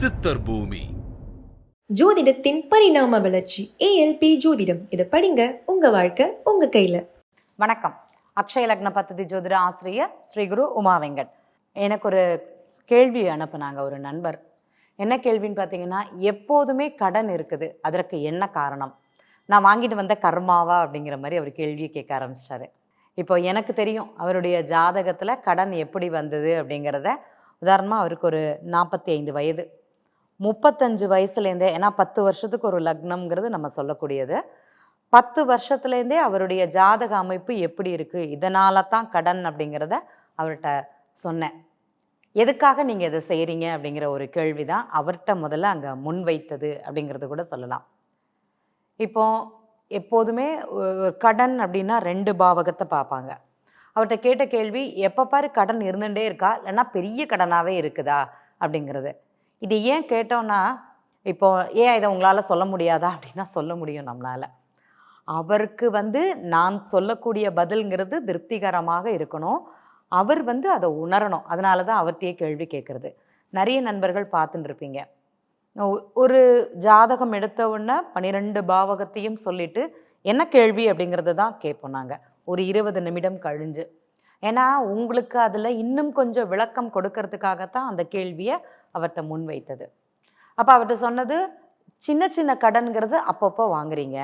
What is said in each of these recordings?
சித்தர் பூமி. ஜோதிடத்தின் பரிணாம வளர்ச்சி ஏஎல்பி ஜோதிடம். இதை படிங்க, உங்க வாழ்க்கை உங்க கையில. வணக்கம். அக்ஷய லக்ன பத்ததி ஜோதிட ஆசிரியர் ஸ்ரீ குரு உமா வெங்கட். எனக்கு ஒரு கேள்வி அனுப்புனாங்க ஒரு நண்பர். என்ன கேள்வின்னு பார்த்தீங்கன்னா, எப்போதுமே கடன் இருக்குது, அதற்கு என்ன காரணம்? நான் வாங்கிட்டு வந்த கர்மாவா அப்படிங்கிற மாதிரி அவர் கேள்வியை கேட்க ஆரம்பிச்சிட்டாரு. இப்போ எனக்கு தெரியும் அவருடைய ஜாதகத்தில் கடன் எப்படி வந்தது அப்படிங்கிறத. உதாரணமாக அவருக்கு ஒரு 45 வயது, 35 வயசுலேருந்தே, ஏன்னா 10 வருஷத்துக்கு ஒரு லக்னம்ங்கிறது நம்ம சொல்லக்கூடியது. 10 வருஷத்துலேருந்தே அவருடைய ஜாதக அமைப்பு எப்படி இருக்குது, இதனால தான் கடன் அப்படிங்கிறத அவர்கிட்ட சொன்னேன். எதுக்காக நீங்கள் இதை செய்கிறீங்க அப்படிங்கிற ஒரு கேள்வி தான் அவர்கிட்ட முதல்ல அங்கே முன்வைத்தது அப்படிங்கிறது கூட சொல்லலாம். இப்போ எப்போதுமே கடன் அப்படின்னா 2 பாவகத்தை பார்ப்பாங்க. அவர்கிட்ட கேட்ட கேள்வி, எப்போ பாரு கடன் இருந்துகிட்டே இருக்கா, இல்லைன்னா பெரிய கடனாகவே இருக்குதா அப்படிங்கிறது. இது ஏன் கேட்டோன்னா, இப்போ ஏன் இதை உங்களால் சொல்ல முடியாதா அப்படின்னா சொல்ல முடியும் நம்மளால். அவருக்கு நான் சொல்லக்கூடிய பதில்ங்கிறது திருப்திகரமாக இருக்கணும். அவர் அதை உணரணும். அதனால தான் அவர்கிட்டயே கேள்வி கேட்குறது. நிறைய நண்பர்கள் பார்த்துட்டு இருப்பீங்க, ஒரு ஜாதகம் எடுத்த உடனே 12 பாவகத்தையும் சொல்லிட்டு என்ன கேள்வி அப்படிங்கிறது தான் கேட்போம் நாங்கள் ஒரு 20 நிமிடம் கழிஞ்சு. ஏன்னா உங்களுக்கு அதில் இன்னும் கொஞ்சம் விளக்கம் கொடுக்கறதுக்காகத்தான் அந்த கேள்வியை அவர்கிட்ட முன்வைத்தது. அப்போ அவர்கிட்ட சொன்னது, சின்ன சின்ன கடன்கிறது அப்பப்போ வாங்குறீங்க,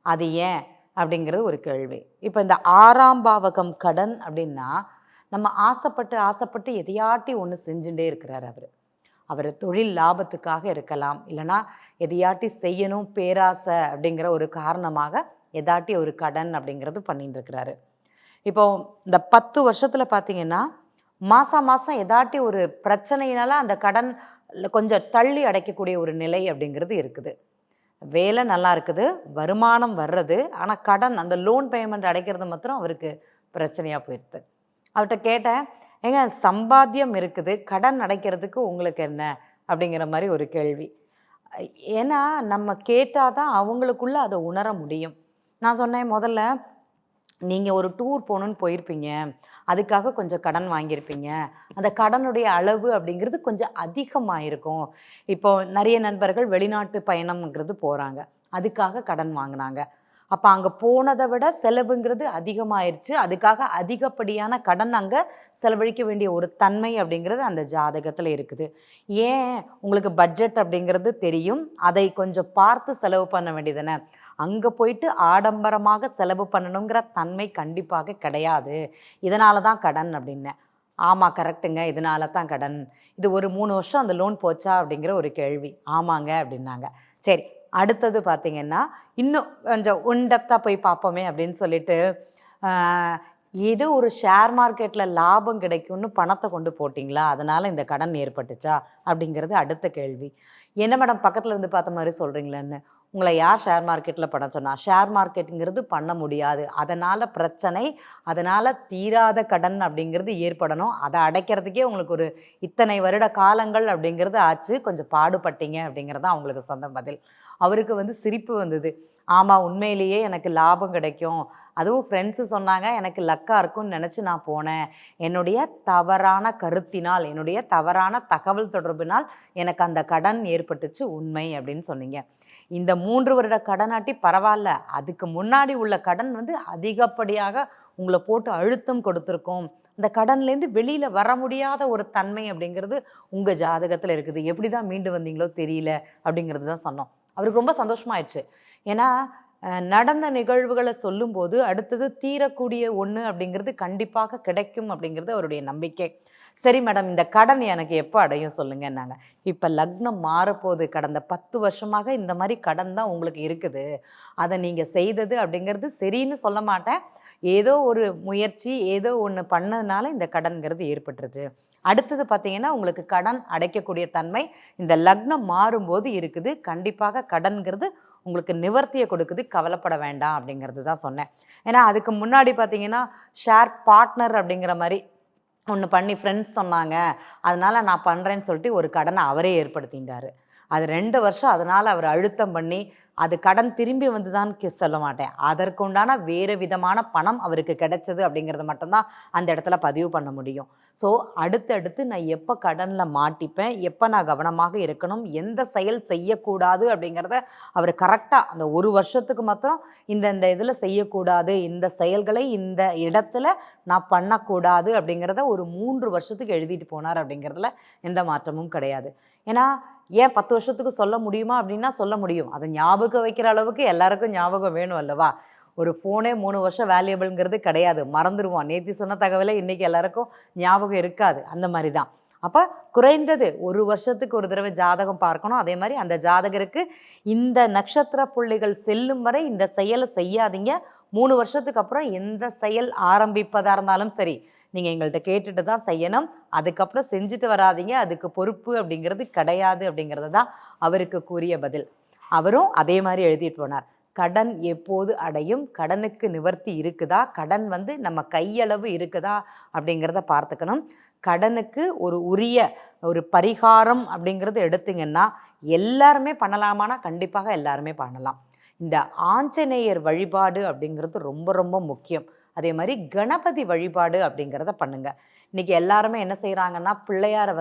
அது ஏன் அப்படிங்கிறது ஒரு கேள்வி. இப்போ இந்த 6ஆம் பாவகம் கடன் அப்படின்னா, நம்ம ஆசைப்பட்டு எதையாட்டி ஒன்று செஞ்சுட்டே இருக்கிறார் அவர் தொழில் லாபத்துக்காக இருக்கலாம், இல்லைனா எதையாட்டி செய்யணும் பேராசை அப்படிங்கிற ஒரு காரணமாக எதாட்டி ஒரு கடன் அப்படிங்கிறது பண்ணிட்டு இருக்கிறாரு. இப்போ இந்த 10 வருஷத்தில் பார்த்தீங்கன்னா, மாதம் எதாட்டி ஒரு பிரச்சனையினால அந்த கடன் கொஞ்சம் தள்ளி அடைக்கக்கூடிய ஒரு நிலை அப்படிங்கிறது இருக்குது. வேலை நல்லா இருக்குது, வருமானம் வர்றது, ஆனால் கடன் அந்த லோன் பேமெண்ட் அடைக்கிறது மாத்திரம் அவருக்கு பிரச்சனையாக போயிடுது. அவர்கிட்ட கேட்டேன், ஏங்க சம்பாத்தியம் இருக்குது, கடன் அடைக்கிறதுக்கு உங்களுக்கு என்ன அப்படிங்கிற மாதிரி ஒரு கேள்வி. ஏன்னா நம்ம கேட்டால் தான் அவங்களுக்குள்ள அதை உணர முடியும். நான் சொன்னேன், முதல்ல நீங்கள் ஒரு டூர் போகணுன்னு போயிருப்பீங்க, அதுக்காக கொஞ்சம் கடன் வாங்கியிருப்பீங்க, அந்த கடனுடைய அளவு அப்படிங்கிறது கொஞ்சம் அதிகமாக இருக்கும். இப்போது நிறைய நண்பர்கள் வெளிநாட்டு பயணம்ங்கிறது போகிறாங்க, அதுக்காக கடன் வாங்கினாங்க. அப்போ அங்கே போனதை விட செலவுங்கிறது அதிகமாயிருச்சு, அதுக்காக அதிகப்படியான கடன் அங்கே செலவழிக்க வேண்டிய ஒரு தன்மை அப்படிங்கிறது அந்த ஜாதகத்தில் இருக்குது. ஏன் உங்களுக்கு பட்ஜெட் அப்படிங்கிறது தெரியும், அதை கொஞ்சம் பார்த்து செலவு பண்ண வேண்டியதுதானே. அங்கே போயிட்டு ஆடம்பரமாக செலவு பண்ணணுங்கிற தன்மை கண்டிப்பாக கிடையாது, இதனால தான் கடன் அப்படின்னேன். ஆமாம் கரெக்டுங்க, இதனால தான் கடன். இது ஒரு 3 வருஷம் அந்த லோன் போச்சா அப்படிங்கிற ஒரு கேள்வி. ஆமாங்க அப்படின்னாங்க. சரி, அடுத்தது பார்த்திங்கன்னா, இன்னும் கொஞ்சம் இன்டெப்த்தாக போய் பார்ப்போமே அப்படின்னு சொல்லிட்டு, ஏதோ ஒரு ஷேர் மார்க்கெட்டில் லாபம் கிடைக்கும்னு பணத்தை கொண்டு போட்டிங்களா, அதனால் இந்த கடன் ஏற்பட்டுச்சா அப்படிங்கிறது அடுத்த கேள்வி. என்ன மேடம் பக்கத்தில் இருந்து பார்த்த மாதிரி சொல்கிறீங்களேன்னு. உங்களை யார் ஷேர் மார்க்கெட்டில் பண்ண சொன்னால்? ஷேர் மார்க்கெட்டுங்கிறது பண்ண முடியாது, அதனால் பிரச்சனை, அதனால் தீராத கடன் அப்படிங்கிறது ஏற்படணும், அதை அடைக்கிறதுக்கே உங்களுக்கு ஒரு இத்தனை வருட காலங்கள் அப்படிங்கிறது ஆச்சு, கொஞ்சம் பாடுபட்டீங்க அப்படிங்கிறது தான் அவங்களுக்கு சொந்த பதில். அவருக்கு சிரிப்பு வந்தது. ஆமாம், உண்மையிலேயே எனக்கு லாபம் கிடைக்கும், அதுவும் ஃப்ரெண்ட்ஸு சொன்னாங்க, எனக்கு லக்காக இருக்கும்னு நினச்சி நான் போனேன், என்னுடைய தவறான கருத்தினால், என்னுடைய தவறான தகவல் தொடர்பினால் எனக்கு அந்த கடன் ஏற்பட்டுச்சு, உண்மை அப்படின்னு சொன்னீங்க. இந்த 3 வருட கடனாட்டி பரவாயில்ல, அதுக்கு முன்னாடி உள்ள கடன் அதிகப்படியாக உங்களை போட்டு அழுத்தம் கொடுத்துருக்கோம், அந்த கடன்லேருந்து வெளியில் வர முடியாத ஒரு தன்மை அப்படிங்கிறது உங்கள் ஜாதகத்தில் இருக்குது, எப்படி தான் மீண்டு வந்தீங்களோ தெரியல அப்படிங்கிறது தான் சொன்னோம். அவருக்கு ரொம்ப சந்தோஷமாயிடுச்சு. ஏன்னா நடந்த நிகழ்வுகளை சொல்லும்போது அடுத்தது தீரக்கூடிய ஒன்று அப்படிங்கிறது கண்டிப்பாக கிடைக்கும் அப்படிங்கிறது அவருடைய நம்பிக்கை. சரி மேடம், இந்த கடன் எனக்கு எப்போ அடையும் சொல்லுங்கன்னாங்க. இப்போ லக்னம் மாறப்போகுது, கடந்த 10 வருஷமாக இந்த மாதிரி கடன் தான் உங்களுக்கு இருக்குது, அதை நீங்கள் செய்தது அப்படிங்கிறது சரின்னு சொல்ல மாட்டேன், ஏதோ ஒரு முயற்சி ஏதோ ஒன்று பண்ணதுனால இந்த கடன்கிறது ஏற்பட்டுருச்சு. அடுத்தது பார்த்தீங்கன்னா, உங்களுக்கு கடன் அடைக்கக்கூடிய தன்மை இந்த லக்னம் மாறும்போது இருக்குது, கண்டிப்பாக கடன்கிறது உங்களுக்கு நிவர்த்தியை கொடுக்குது, கவலைப்பட வேண்டாம் அப்படிங்கிறது தான் சொன்னேன். ஏன்னா அதுக்கு முன்னாடி பார்த்தீங்கன்னா, ஷேர் பார்ட்னர் அப்படிங்கிற மாதிரி ஒன்று பண்ணி ஃப்ரெண்ட்ஸ் சொன்னாங்க, அதனால் நான் பண்ணுறேன்னு சொல்லிட்டு ஒரு கடனை அவரே ஏற்படுத்திட்டார். அது 2 வருஷம் அதனால் அவர் அழுத்தம் பண்ணி அது கடன் திரும்பி வந்துதான் சொல்ல மாட்டேன், அதற்குண்டான வேறு விதமான பணம் அவருக்கு கிடைச்சது அப்படிங்கிறது மட்டும்தான் அந்த இடத்துல பதிவு பண்ண முடியும். ஸோ அடுத்தடுத்து நான் எப்போ கடனில் மாட்டிப்பேன், எப்போ நான் கவனமாக இருக்கணும், எந்த செயல் செய்யக்கூடாது அப்படிங்கிறத அவர் கரெக்டாக அந்த 1 வருஷத்துக்கு மாத்திரம் இந்த இதில் செய்யக்கூடாது, இந்த செயல்களை இந்த இடத்துல நான் பண்ணக்கூடாது அப்படிங்கிறத ஒரு 3 வருஷத்துக்கு எழுதிட்டு போனார் அப்படிங்கிறதுல எந்த மாற்றமும் கிடையாது. ஏன்னா ஏன் 10 வருஷத்துக்கு சொல்ல முடியுமா அப்படின்னா சொல்ல முடியும். அதை ஞாபகம் வைக்கிற அளவுக்கு எல்லாருக்கும் ஞாபகம் வேணும் அல்லவா? ஒரு ஃபோனே 3 வருஷம் வேல்யூபிள்ங்கிறது கிடையாது, மறந்துடுவோம். நேற்று சொன்ன தகவலை இன்றைக்கி எல்லாருக்கும் ஞாபகம் இருக்காது. அந்த மாதிரி தான். அப்போ குறைந்தது 1 வருஷத்துக்கு ஒரு தடவை ஜாதகம் பார்க்கணும். அதே மாதிரி அந்த ஜாதகருக்கு இந்த நட்சத்திர புள்ளிகள் செல்லும் வரை இந்த செயலை செய்யாதீங்க. 3 வருஷத்துக்கு அப்புறம் எந்த செயல் ஆரம்பிப்பதாக இருந்தாலும் சரி, நீங்கள் எங்கள்கிட்ட கேட்டுட்டு தான் செய்யணும். அதுக்கப்புறம் செஞ்சுட்டு வராதிங்க, அதுக்கு பொறுப்பு அப்படிங்கிறது கிடையாது அப்படிங்கிறது தான் அவருக்கு கூறிய பதில். அவரும் அதே மாதிரி எழுதிட்டு போனார். கடன் எப்போது அடையும், கடனுக்கு நிவர்த்தி இருக்குதா, கடன் நம்ம கையளவு இருக்குதா அப்படிங்கிறத பார்த்துக்கணும். கடனுக்கு உரிய ஒரு பரிகாரம் அப்படிங்கிறது எடுத்திங்கன்னா எல்லாருமே பண்ணலாமானா கண்டிப்பாக எல்லாருமே பண்ணலாம். இந்த ஆஞ்சநேயர் வழிபாடு அப்படிங்கிறது ரொம்ப ரொம்ப முக்கியம். அதே மாதிரி கணபதி வழிபாடு அப்படிங்கிறத பண்ணுங்க. இன்றைக்கி எல்லாருமே என்ன செய்கிறாங்கன்னா, பிள்ளையாரை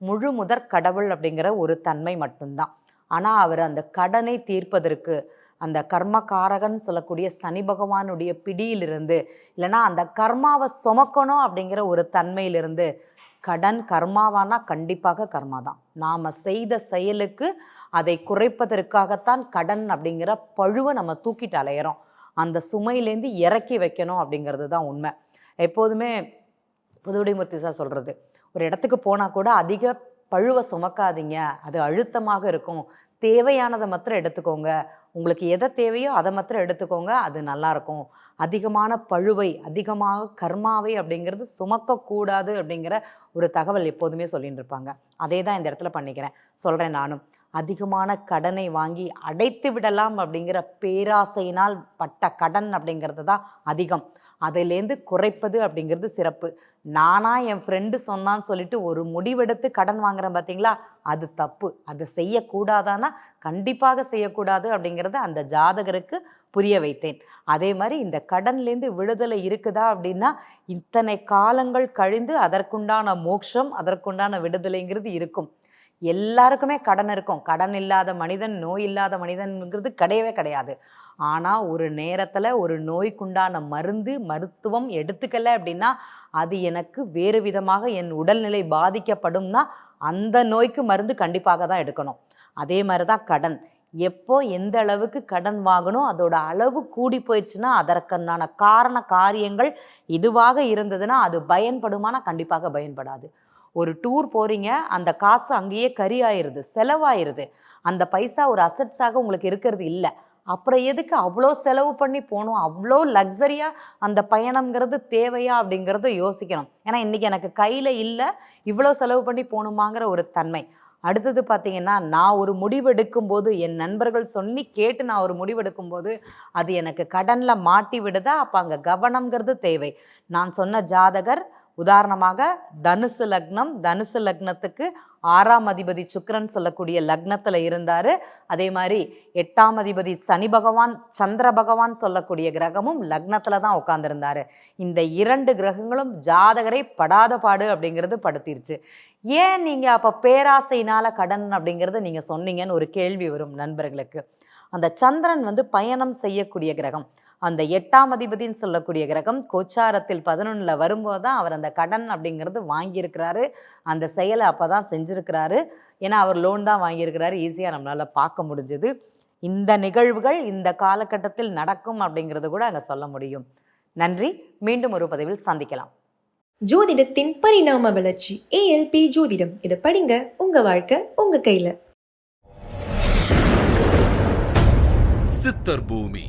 முழு முதற் கடவுள் அப்படிங்கிற ஒரு தன்மை மட்டும்தான். ஆனால் அவர் அந்த கடனை தீர்ப்பதற்கு அந்த கர்மகாரகன் சொல்லக்கூடிய சனி பகவானுடைய பிடியிலிருந்து, இல்லைனா அந்த கர்மாவை சுமக்கணும் அப்படிங்கிற ஒரு தன்மையிலிருந்து, கடன் கர்மாவானா கண்டிப்பாக கர்மா தான். நாம் செய்த செயலுக்கு அதை குறைப்பதற்காகத்தான் கடன் அப்படிங்கிற பழுவை நம்ம தூக்கிட்டு அலையிறோம். அந்த சுமையிலேருந்து இறக்கி வைக்கணும் அப்படிங்கிறது தான் உண்மை. எப்போதுமே புதுவுடைமூர்த்தி சார் சொல்கிறது, ஒரு இடத்துக்கு போனால் கூட அதிக பழுவை சுமக்காதீங்க, அது அழுத்தமாக இருக்கும், தேவையானதை மாத்திரம் எடுத்துக்கோங்க, உங்களுக்கு எதை தேவையோ அதை மாத்திரம் எடுத்துக்கோங்க, அது நல்லாயிருக்கும். அதிகமான பழுவை, அதிகமாக கர்மாவை அப்படிங்கிறது சுமக்கக்கூடாது அப்படிங்கிற ஒரு தகவல் எப்போதுமே சொல்லிட்டு இருப்பாங்க. அதே தான் இந்த இடத்துல பண்ணிக்கிறேன், சொல்கிறேன் நானும். அதிகமான கடனை வாங்கி அடைத்து விடலாம் அப்படிங்கிற பேராசையினால் பட்ட கடன் அப்படிங்கிறது தான் அதிகம். அதிலேருந்து குறைப்பது அப்படிங்கிறது சிறப்பு. நானாக என் ஃப்ரெண்டு சொன்னான்னு சொல்லிட்டு ஒரு முடிவெடுத்து கடன் வாங்குறேன் பார்த்தீங்களா, அது தப்பு. அதை செய்யக்கூடாதானா கண்டிப்பாக செய்யக்கூடாது அப்படிங்கிறத அந்த ஜாதகருக்கு புரிய வைத்தேன். அதே மாதிரி இந்த கடன்லேருந்து விடுதலை இருக்குதா அப்படின்னா, இத்தனை காலங்கள் கழிந்து அதற்குண்டான மோட்சம், அதற்குண்டான விடுதலைங்கிறது இருக்கும். எல்லாருக்குமே கடன் இருக்கும். கடன் இல்லாத மனிதன், நோய் இல்லாத மனிதன்ங்கிறது கிடையவே கிடையாது. ஆனால் ஒரு நேரத்தில் ஒரு நோய்க்குண்டான மருத்துவம் எடுத்துக்கலை அப்படின்னா, அது எனக்கு வேறு விதமாக என் உடல்நிலை பாதிக்கப்படும்னா அந்த நோய்க்கு மருந்து கண்டிப்பாக தான் எடுக்கணும். அதே மாதிரி தான் கடன். எப்போ எந்த அளவுக்கு கடன் வாங்கணும், அதோட அளவு கூடி போயிடுச்சுன்னா அதற்கான காரண காரியங்கள் இதுவாக இருந்ததுன்னா அது பயன்படுமானா கண்டிப்பாக பயன்படாது. ஒரு டூர் போகிறீங்க, அந்த காசு அங்கேயே கறி ஆயிடுது, செலவாயிருது. அந்த பைசா ஒரு அசட்ஸாக உங்களுக்கு இருக்கிறது இல்லை. அப்புறம் எதுக்கு அவ்வளோ செலவு பண்ணி போகணும், அவ்வளோ லக்ஸரியாக அந்த பயணம்ங்கிறது தேவையா அப்படிங்கிறத யோசிக்கணும். ஏன்னா இன்றைக்கி எனக்கு கையில் இல்லை, இவ்வளோ செலவு பண்ணி போகணுமாங்கிற ஒரு தன்மை. அடுத்தது பார்த்திங்கன்னா, நான் ஒரு முடிவெடுக்கும்போது, என் நண்பர்கள் சொல்லி கேட்டு நான் ஒரு முடிவெடுக்கும்போது அது எனக்கு கடனில் மாட்டி விடுதா, அப்போ அங்கே கவனம்ங்கிறது தேவை. நான் சொன்ன ஜாதகர் உதாரணமாக தனுசு லக்னம், தனுசு லக்னத்துக்கு 6ஆம் அதிபதி சுக்கிரன் சொல்லக்கூடிய லக்னத்தில் இருந்தார். அதே மாதிரி 8ஆம் அதிபதி சனி பகவான், சந்திர பகவான் சொல்லக்கூடிய கிரகமும் லக்னத்தில் தான் உட்காந்துருந்தார். இந்த 2 கிரகங்களும் ஜாதகரை படாத பாடு அப்படிங்கிறது படுத்திருச்சு. ஏன் நீங்கள் அப்போ பேராசையினால் கடன் அப்படிங்கிறத நீங்கள் சொன்னீங்கன்னு ஒரு கேள்வி வரும் நண்பர்களுக்கு. அந்த சந்திரன் பயணம் செய்யக்கூடிய கிரகம். அந்த 8ஆம் அதிபதின்னு சொல்லக்கூடிய கிரகம் கோச்சாரத்தில் 11ல் வரும்போது தான் அவர் அந்த கடன் அப்படிங்கிறது வாங்கியிருக்கிறாரு. அந்த செயலை அப்போ தான் செஞ்சுருக்கிறாரு. ஏன்னா அவர் லோன் தான் வாங்கியிருக்கிறாரு. ஈஸியாக நம்மளால் பார்க்க முடிஞ்சது. இந்த நிகழ்வுகள் இந்த காலகட்டத்தில் நடக்கும் அப்படிங்கிறது கூட அங்கே சொல்ல முடியும். நன்றி. மீண்டும் ஒரு பதிவில் சந்திக்கலாம். ஜோதிடத்தின் பரிணாம வளர்ச்சி ஏஎல்பி ஜோதிடம். இதை படிங்க, உங்க வாழ்க்கை உங்க கையில. சித்தர் பூமி.